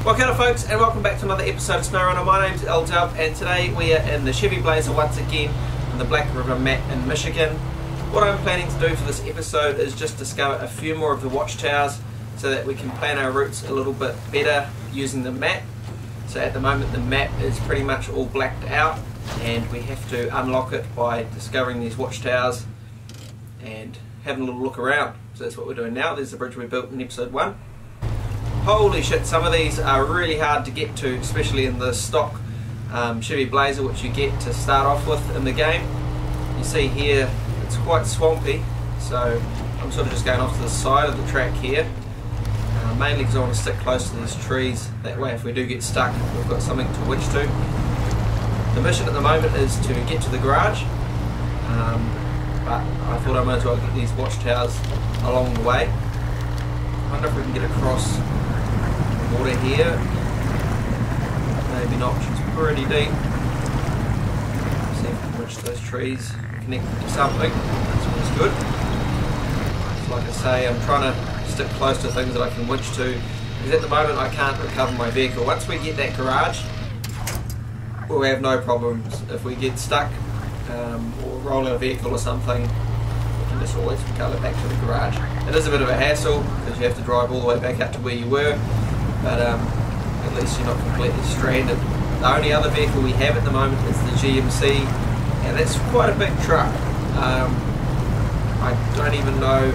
Well, hello folks, and welcome back to another episode of SnowRunner. My name's Eldub, and today we are in the Chevy Blazer once again on the Black River map in Michigan. What I'm planning to do for this episode is just discover a few more of the watchtowers so that we can plan our routes a little bit better using the map. So at the moment the map is pretty much all blacked out and we have to unlock it by discovering these watchtowers and having a little look around. So that's what we're doing now. There's the bridge we built in episode 1. Holy shit, some of these are really hard to get to, especially in the stock Chevy Blazer which you get to start off with in the game. You see here it's quite swampy, so I'm sort of just going off to the side of the track here, mainly because I want to stick close to these trees. That way if we do get stuck we've got something to winch to. The mission at the moment is to get to the garage, but I thought I might as well get these watchtowers along the way. I wonder if we can get across the water here. Maybe not, it's pretty deep. See if we can winch those trees, connect to something. That's always good. So like I say, I'm trying to stick close to things that I can winch to, because at the moment I can't recover my vehicle. Once we get that garage, we'll have no problems. If we get stuck or roll our vehicle or something, we can just always recover back to the garage. It is a bit of a hassle because you have to drive all the way back up to where you were, but at least you're not completely stranded. The only other vehicle we have at the moment is the GMC, and that's quite a big truck. I don't even know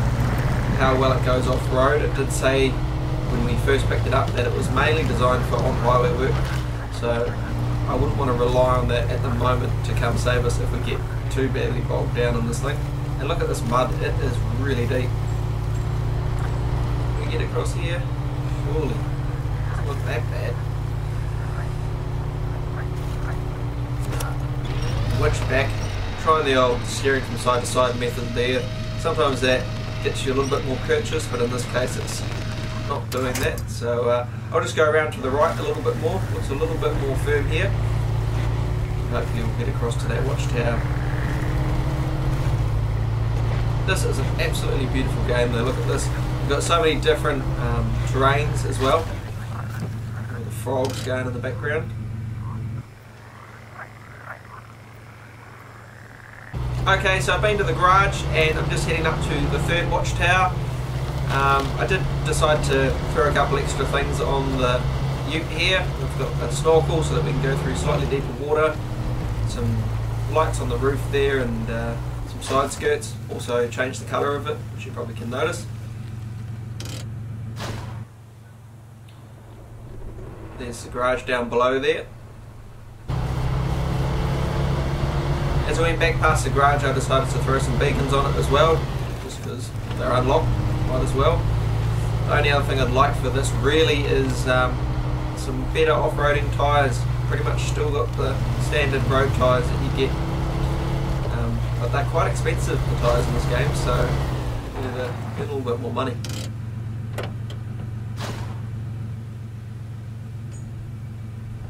how well it goes off-road. It did say when we first picked it up that it was mainly designed for on-highway work, so I wouldn't want to rely on that at the moment to come save us if we get too badly bogged down in this thing. And look at this mud, it is really deep. Can we get across here? Surely. It doesn't look that bad. Winch back, try the old steering from side to side method there. Sometimes that gets you a little bit more purchase, but in this case it's not doing that. So I'll just go around to the right a little bit more. Looks a little bit more firm here. Hopefully we'll get across to that watchtower. This is an absolutely beautiful game though. Look at this. We've got so many different terrains as well. The frogs going in the background. Okay, so I've been to the garage and I'm just heading up to the third watchtower. I did decide to throw a couple extra things on the ute here. We've got a snorkel so that we can go through slightly deeper water. Some lights on the roof there and some side skirts. Also changed the colour of it, which you probably can notice. There's the garage down below there. As I went back past the garage I decided to throw some beacons on it as well, just because they're unlocked, might as well. The only other thing I'd like for this really is some better off-roading tyres. Pretty much still got the standard road tyres that you get, but they're quite expensive, the tyres in this game, so you need to get a little bit more money.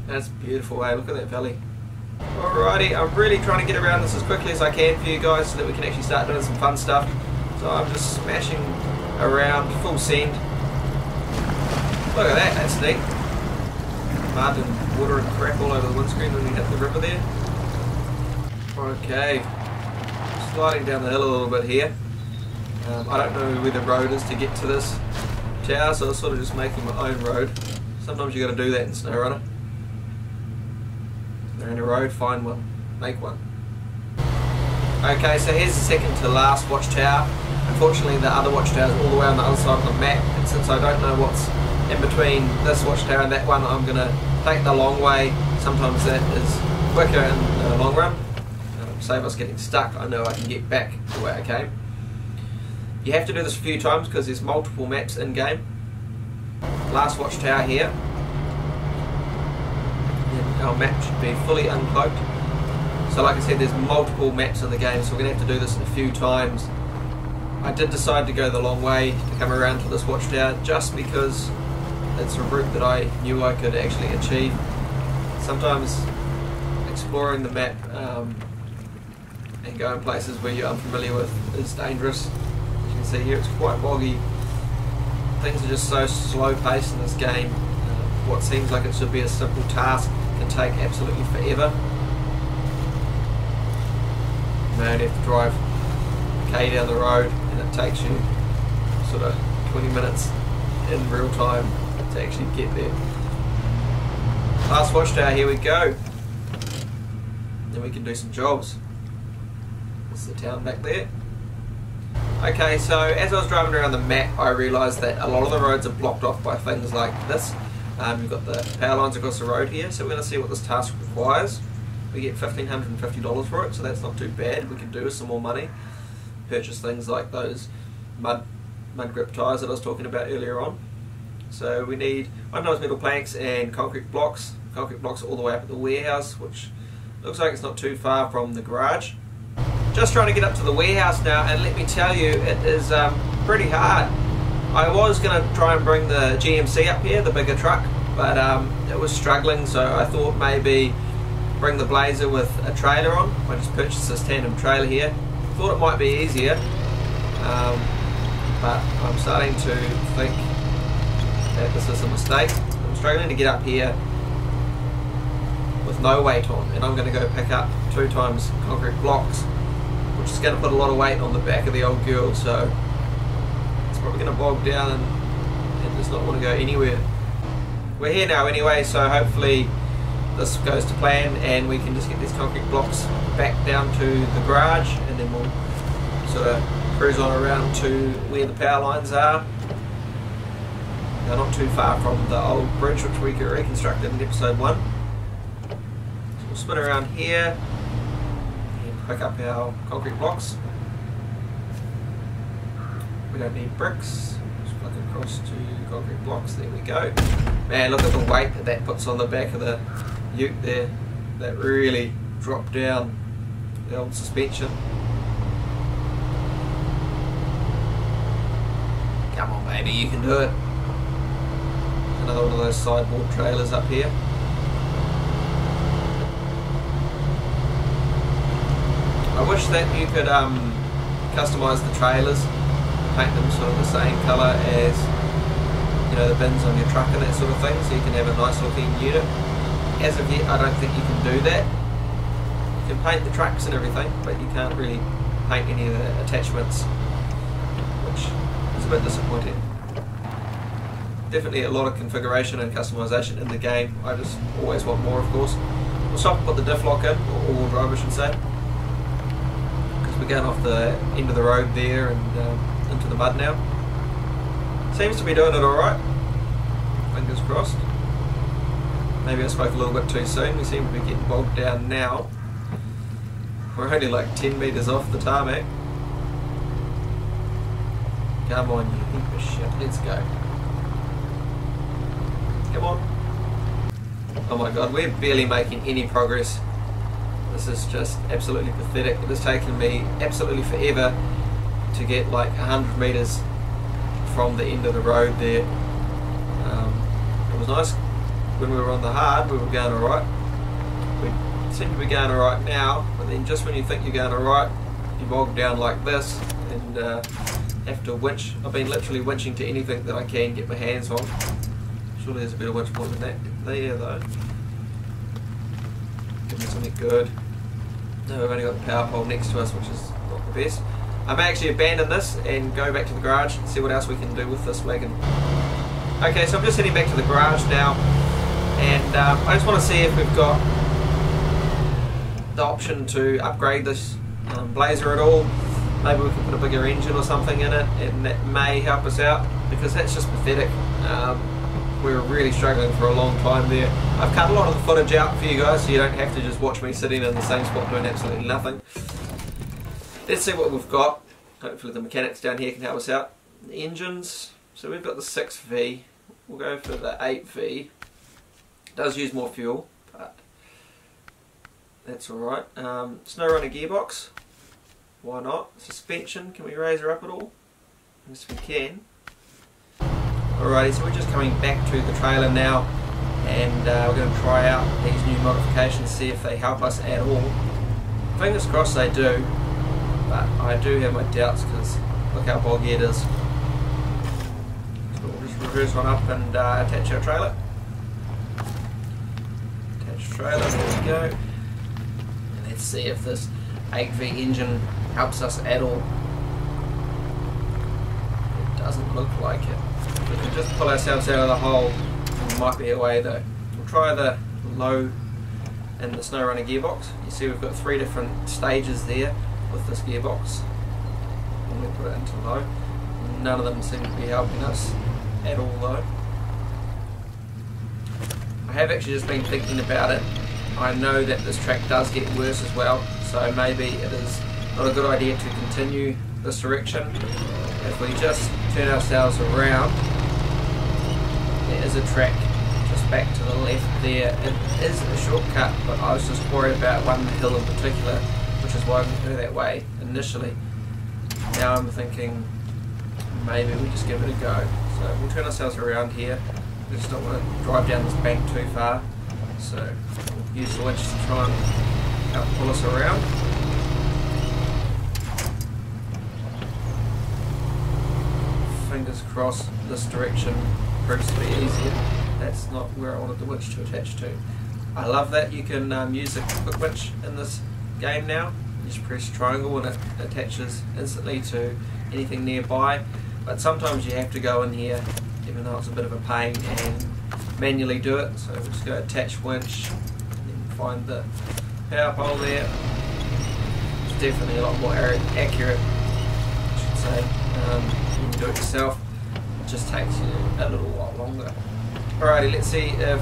That's beautiful, eh? Look at that valley. Alrighty, I'm really trying to get around this as quickly as I can for you guys so that we can actually start doing some fun stuff. So I'm just smashing around full send. Look at that, that's neat. Mud and water and crap all over the windscreen when we hit the river there. Okay, sliding down the hill a little bit here. I don't know where the road is to get to this tower, so I'm sort of just making my own road. Sometimes you got to do that in SnowRunner. They're in a road, find one, make one. Okay, so here's the second to last watchtower. Unfortunately the other watchtower is all the way on the other side of the map, and since I don't know what's in between this watchtower and that one, I'm going to take the long way. Sometimes that is quicker in the long run. Save us getting stuck, I know I can get back the way I came. You have to do this a few times because there's multiple maps in game. Last watchtower here. Our map should be fully uncloaked. So like I said, there's multiple maps in the game, so we're going to have to do this a few times. I did decide to go the long way to come around to this watchtower just because it's a route that I knew I could actually achieve. Sometimes exploring the map and going places where you're unfamiliar with is dangerous. As you can see here, it's quite boggy. Things are just so slow paced in this game. what seems like it should be a simple task can take absolutely forever. You may only have to drive K down the road and it takes you sort of 20 minutes in real time to actually get there. Last watchtower, here we go. Then we can do some jobs. This is the town back there. Okay, so as I was driving around the map, I realised that a lot of the roads are blocked off by things like this. You've got the power lines across the road here, so we're going to see what this task requires. We get $1,550 for it, so that's not too bad. We can do with some more money. Purchase things like those mud grip tyres that I was talking about earlier on. So we need 1 ton metal planks and concrete blocks. Concrete blocks all the way up at the warehouse, which looks like it's not too far from the garage. Just trying to get up to the warehouse now, and let me tell you, it is pretty hard. I was going to try and bring the GMC up here, the bigger truck, but it was struggling, so I thought maybe bring the Blazer with a trailer on. I just purchased this tandem trailer here. Thought it might be easier, but I'm starting to think that this is a mistake. I'm struggling to get up here with no weight on, and I'm going to go pick up 2 times concrete blocks, which is going to put a lot of weight on the back of the old girl, so it's probably going to bog down and just not want to go anywhere. We're here now anyway, so hopefully this goes to plan and we can just get these concrete blocks back down to the garage, and then we'll sort of cruise on around to where the power lines are. They're not too far from the old bridge which we reconstructed in episode 1. So we'll spin around here and pick up our concrete blocks. We don't need bricks. Just plug across to concrete blocks. There we go. Man, look at the weight that puts on the back of the ute there. That really dropped down the old suspension. Come on, baby, you can do it. Another one of those sideboard trailers up here. I wish that you could customise the trailers, paint them sort of the same colour as, you know, the bins on your truck and that sort of thing, so you can have a nice looking unit. As of yet, I don't think you can do that. You can paint the trucks and everything, but you can't really paint any of the attachments, which is a bit disappointing. Definitely a lot of configuration and customisation in the game. I just always want more, of course. We'll stop and put the diff lock in, or all-wheel drive I should say, because we're going off the end of the road there and into the mud now. Seems to be doing it alright. Fingers crossed. Maybe I spoke a little bit too soon. We seem to be getting bogged down now. We're only like 10 metres off the tarmac. Come on, you heap of shit. Let's go. Come on. Oh my god, we're barely making any progress. This is just absolutely pathetic. It has taken me absolutely forever to get like 100 metres from the end of the road there. It was nice when we were on the hard, we were going alright. We seem to be going alright now, but then just when you think you're going alright, you bog down like this and have to winch. I've been literally winching to anything that I can get my hands on. Surely there's a better winch point than that there though. Give me something good. No, we've only got the power pole next to us, which is not the best. I may actually abandon this and go back to the garage and see what else we can do with this wagon. Okay, so I'm just heading back to the garage now, and I just want to see if we've got the option to upgrade this Blazer at all. Maybe we can put a bigger engine or something in it, and that may help us out, because that's just pathetic. We were really struggling for a long time there. I've cut a lot of the footage out for you guys, so you don't have to just watch me sitting in the same spot doing absolutely nothing. Let's see what we've got. Hopefully the mechanics down here can help us out. The engines, so we've got the 6V. We'll go for the 8V. It does use more fuel, but that's alright. SnowRunner gearbox. Why not? Suspension, can we raise her up at all? Yes, we can. Alrighty, so we're just coming back to the trailer now, and we're going to try out these new modifications, see if they help us at all. Fingers crossed they do, but I do have my doubts, because look how boggy it is. So we'll just reverse one up and attach our trailer. trailer. There we go. And let's see if this 8V engine helps us at all. It doesn't look like it. We can just pull ourselves out of the hole. There might be a way though. We'll try the low and the SnowRunner gearbox. You see we've got 3 different stages there with this gearbox. When we put it into low, none of them seem to be helping us at all though. I have actually just been thinking about it. I know that this track does get worse as well, so maybe it is not a good idea to continue this direction. If we just turn ourselves around, there is a track just back to the left there. It is a shortcut, but I was just worried about one hill in particular, which is why I didn't go that way initially. Now I'm thinking maybe we just give it a go. So we'll turn ourselves around here. We just don't want to drive down this bank too far. So we'll use the winch to try and help pull us around. Fingers crossed this direction proves to be easier. That's not where I wanted the winch to attach to. I love that you can use the quick winch in this game now. You just press triangle and it attaches instantly to anything nearby. But sometimes you have to go in here, even though it's a bit of a pain, and manually do it. So we'll just go attach winch and find the power pole there. It's definitely a lot more accurate, I should say. When you do it yourself, it just takes you a little while longer. Alrighty, let's see if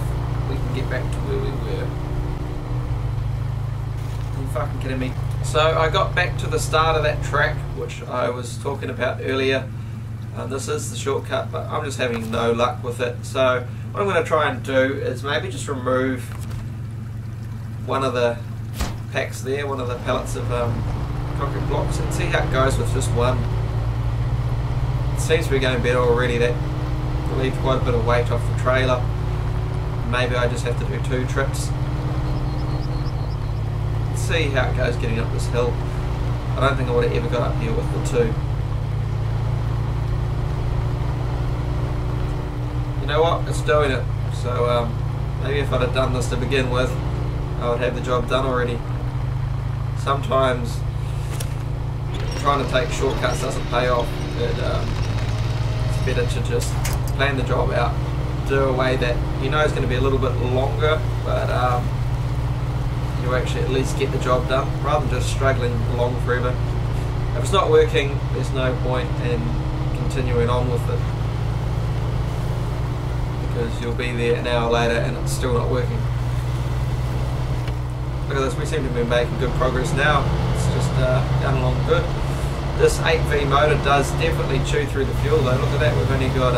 we can get back to where we were. Are you fucking kidding me? So I got back to the start of that track, which I was talking about earlier. This is the shortcut, but I'm just having no luck with it. So what I'm going to try and do is maybe just remove one of the packs there, one of the pallets of concrete blocks, and see how it goes with just one. It seems to be going better already. That relieved quite a bit of weight off the trailer. Maybe I just have to do 2 trips. Let's see how it goes getting up this hill. I don't think I would have ever got up here with the 2. You know what, it's doing it. So maybe if I'd have done this to begin with, I would have the job done already. Sometimes trying to take shortcuts doesn't pay off. It's better to just plan the job out, do a way that you know is going to be a little bit longer, but you actually at least get the job done, rather than just struggling along forever. If it's not working, there's no point in continuing on with it, because you'll be there an hour later and it's still not working. Look at this, we seem to be making good progress now. It's just going along good. This 8V motor does definitely chew through the fuel though. Look at that, we've only got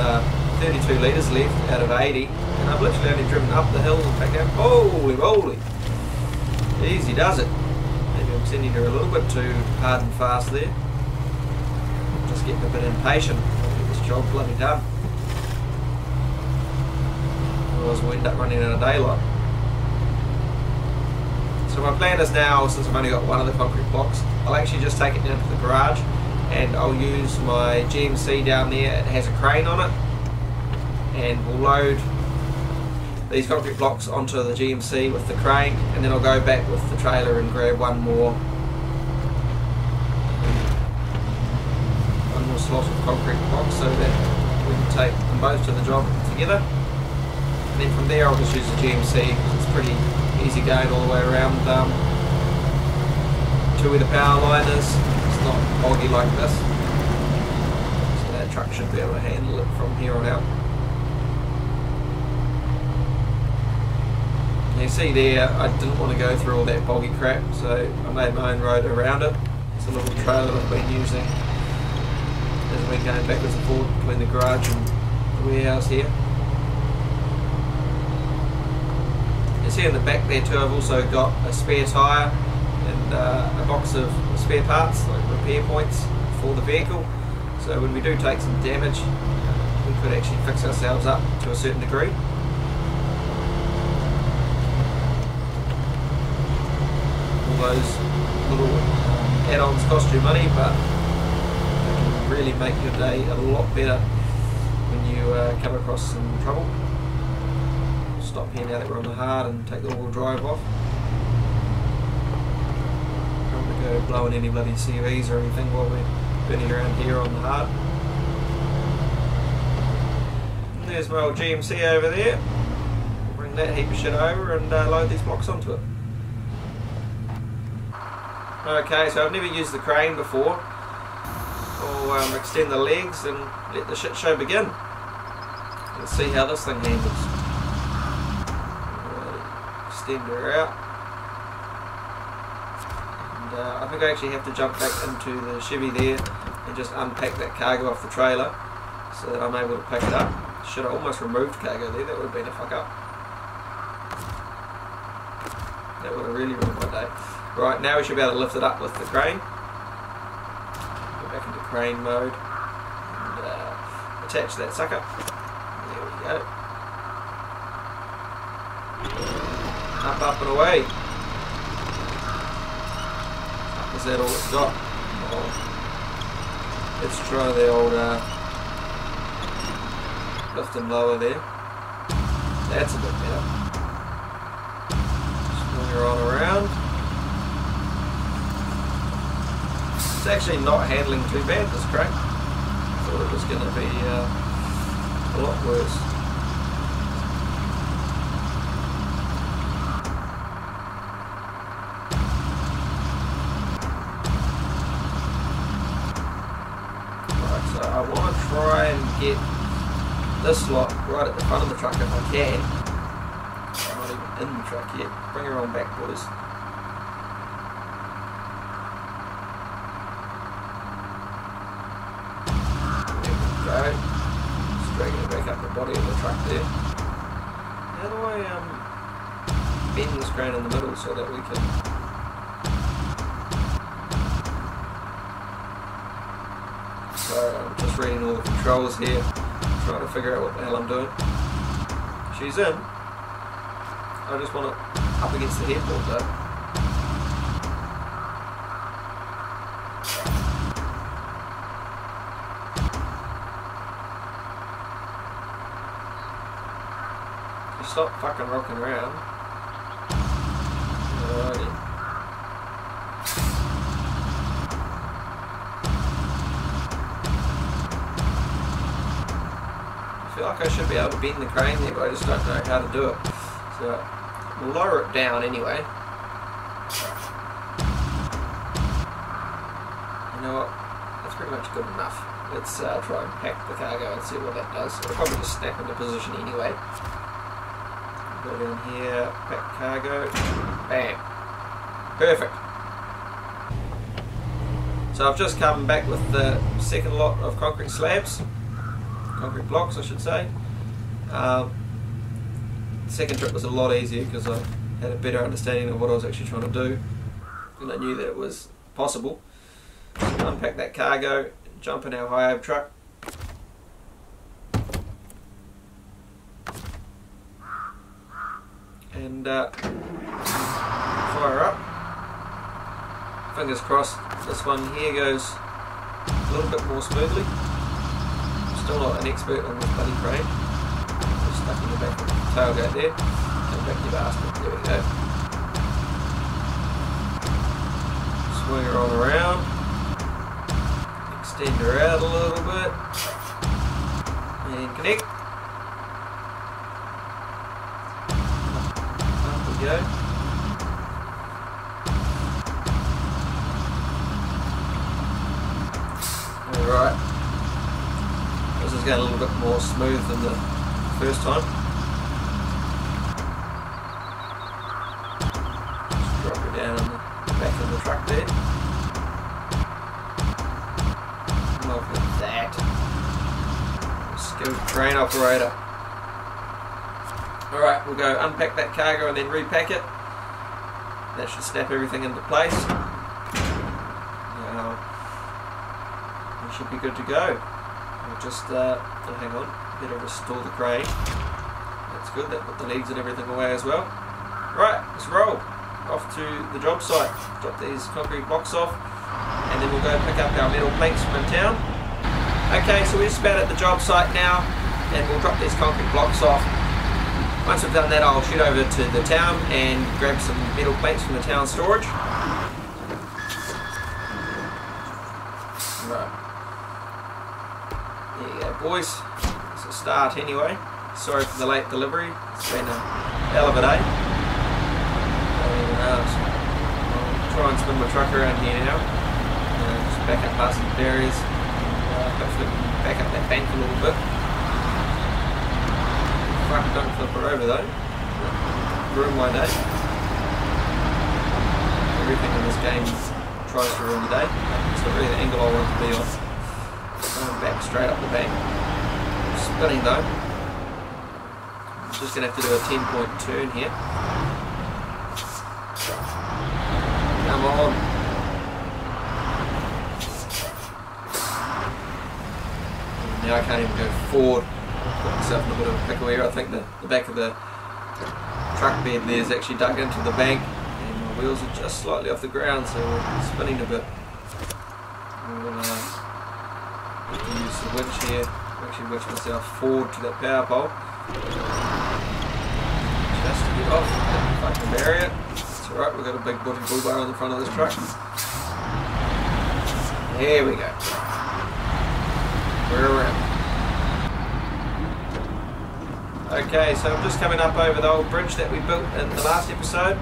32 litres left out of 80, and I've literally only driven up the hill and back out. Holy moly! Easy does it. Maybe I'm sending her a little bit too hard and fast there. Just getting a bit impatient. I'll get this job bloody done. Otherwise we'll end up running out of daylight. So my plan is now, since I've only got one of the concrete blocks, I'll actually just take it down to the garage and I'll use my GMC down there. It has a crane on it, and we'll load these concrete blocks onto the GMC with the crane, and then I'll go back with the trailer and grab one more slot of concrete blocks so that we can take them both to the job together. And then from there I'll just use the GMC because it's pretty easy going all the way around to where the power line is. It's not boggy like this, so that truck should be able to handle it from here on out. You see there, I didn't want to go through all that boggy crap, so I made my own road around it. It's a little trailer I've been using as I've been going backwards and forward between the garage and the warehouse here. You see in the back there too, I've also got a spare tyre and a box of spare parts, like repair points for the vehicle. So when we do take some damage, we could actually fix ourselves up to a certain degree. Those little add-ons cost you money, but they can really make your day a lot better when you come across some trouble. Just stop here now that we're on the hard and take the all-wheel drive off. Don't want to go blowing any bloody CVs or anything while we're burning around here on the hard. And there's my old GMC over there. We'll bring that heap of shit over and load these blocks onto it. Okay, so I've never used the crane before. I'll extend the legs and let the shit show begin. Let's see how this thing handles. Extend her out. And I think I actually have to jump back into the Chevy there and just unpack that cargo off the trailer so that I'm able to pick it up. Should have almost removed cargo there, that would have been a fuck up. That would have really ruined my day. Right, now we should be able to lift it up with the crane. Go back into crane mode and attach that sucker. There we go. Up and away. Is that all it's got? Oh. Let's try the old lift and lower there. That's a bit better. Swing her on around. It's actually not handling too bad, this crane. I thought it was going to be a lot worse. Right, so I want to try and get this lot right at the front of the truck if I can. I'm not even in the truck yet. Bring her on back, boys. Just dragging it back up the body of the truck there. How do I bend this crane in the middle so that we can... So I'm just reading all the controls here, trying to figure out what the hell I'm doing. She's in. I just want it up against the headboard though. Stop fucking rocking around. Alrighty. I feel like I should be able to bend the crane there, but I just don't know how to do it. So we'll lower it down anyway. You know what? That's pretty much good enough. Let's try and pack the cargo and see what that does. It'll probably just snap into position anyway. Go down here, pack cargo, bam, perfect. So I've just come back with the second lot of concrete slabs, concrete blocks I should say. The second trip was a lot easier because I had a better understanding of what I was actually trying to do and I knew that it was possible. So unpack that cargo, jump in our high ab truck. And fire up. Fingers crossed this one here goes a little bit more smoothly. I'm still not an expert on this bloody crane. Just stuck in the back of the tailgate there. Come back, you bastard. There we go. Swing her on around. Extend her out a little bit. And connect. Go. Alright. This is going a little bit more smooth than the first time. Just drop her down on the back of the truck there. Look at that. Skilled crane operator. Alright, we'll go unpack that cargo and then repack it. That should snap everything into place. Now, we should be good to go. We'll just, oh, hang on, better restore the crane. That's good, that put the legs and everything away as well. Right, let's roll. Off to the job site. Drop these concrete blocks off. And then we'll go pick up our metal planks from town. Okay, so we're just about at the job site now. And we'll drop these concrete blocks off. Once we've done that, I'll shoot over to the town and grab some metal plates from the town storage. Right. There you go, boys. It's a start anyway. Sorry for the late delivery. It's been a hell of a day. I'll try and spin my truck around here now. Just back up past some barriers. Hopefully back up that bank a little bit. Fuck, don't flip her over though. Ruin my day. Everything in this game tries to ruin the day. It's not really the angle I want to be on. Going back straight up the bank. Spinning though. Just going to have to do a 10-point turn here. Come on. Now I can't even go forward. I've got myself in a bit of a pickle here. I think the back of the truck bed there is actually dug into the bank and my wheels are just slightly off the ground, so we're spinning a bit. I'm going to use the winch here, actually winch myself forward to that power pole. Just to get off that fucking barrier. It's alright, we've got a big bloody bull bar on the front of this truck. There we go. We're around. Okay, so I'm just coming up over the old bridge that we built in the last episode.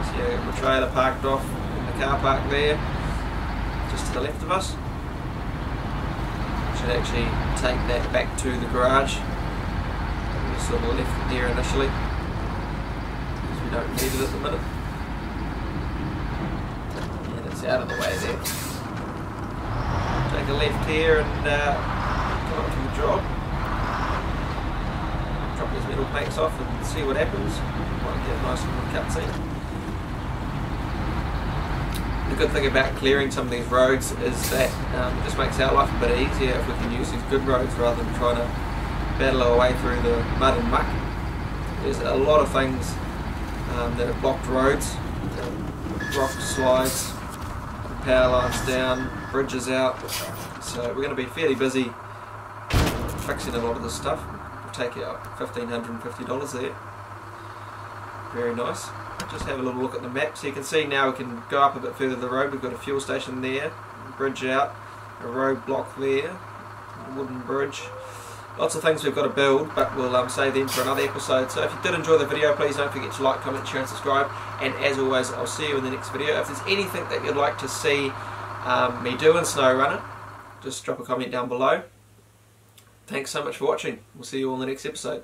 So yeah, the trailer parked off in the car park there, just to the left of us. Should actually take that back to the garage. We just sort of left it there initially, because we don't need it at the minute. And it's out of the way there. Take a left here and come up to the job. Drop these metal plates off and see what happens. Might get a nice little cutscene. The good thing about clearing some of these roads is that it just makes our life a bit easier if we can use these good roads rather than trying to battle our way through the mud and muck. There's a lot of things that have blocked roads, rock slides, power lines down, bridges out, so we're going to be fairly busy fixing a lot of this stuff. We'll take out $1,550 there. Very nice. Just have a little look at the map, so you can see now we can go up a bit further the road. We've got a fuel station there, a bridge out, a road block there, a wooden bridge. Lots of things we've got to build, but we'll save them for another episode. So if you did enjoy the video, please don't forget to like, comment, share and subscribe. And as always, I'll see you in the next video. If there's anything that you'd like to see me do in SnowRunner, just drop a comment down below. Thanks so much for watching. We'll see you all in the next episode.